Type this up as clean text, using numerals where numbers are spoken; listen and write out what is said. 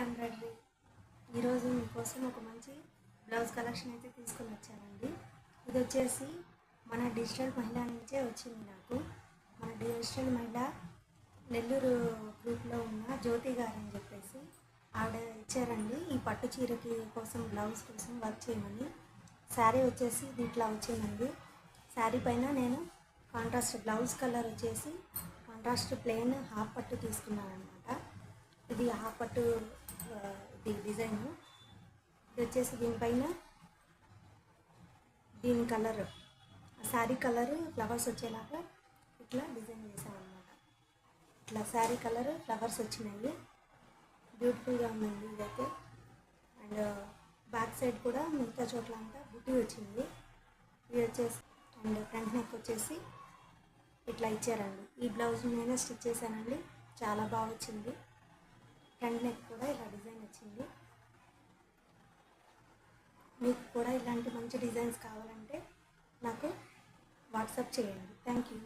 Embroidery ఈరోజు మీకోసం ఒక మంచి బ్లౌజ్ కలెక్షన్ అయితే తీసుకొని వచ్చానండి. ఇది వచ్చేసి మన డిజిటల్ మహిళ నుంచే వచ్చింది నాకు. మన డిజిటల్ మహిళ నెల్లూరు గ్రూప్లో ఉన్న జ్యోతి గారు అని చెప్పేసి ఆవిడ ఇచ్చారండి. ఈ పట్టు చీరకి కోసం బ్లౌజ్ కోసం వర్క్ చేయమని. శారీ వచ్చేసి దీంట్లో వచ్చిందండి. శారీ పైన నేను కాంట్రాస్ట్ బ్లౌజ్ కలర్ వచ్చేసి కాంట్రాస్ట్ ప్లెయిన్ హాఫ్ పట్టు తీసుకున్నాను అనమాట. ఇది హాఫ్ పట్టు ఇది డిజైన్. ఇది వచ్చేసి దీనిపైన దీని కలర్ శారీ కలర్ ఫ్లవర్స్ వచ్చేలాగా ఇట్లా డిజైన్ చేసాం అనమాట. ఇట్లా శారీ కలర్ ఫ్లవర్స్ వచ్చినాయి. బ్యూటిఫుల్గా ఉందండి ఇదైతే. అండ్ బ్యాక్ సైడ్ కూడా మిగతా చోట్ల అంతా బుట్టి వచ్చింది. ఇది వచ్చేసి అండ్ ఫ్రంట్ నెక్ వచ్చేసి ఇట్లా ఇచ్చారండి. ఈ బ్లౌజ్ నేనే స్టిచ్ చేశానండి. చాలా బాగా వచ్చింది. ఫ్రంట్ నెక్ కూడా ఇలా డిజైన్ వచ్చింది. మీకు కూడా ఇలాంటి మంచి డిజైన్స్ కావాలంటే నాకు వాట్సాప్ చేయండి. Thank you.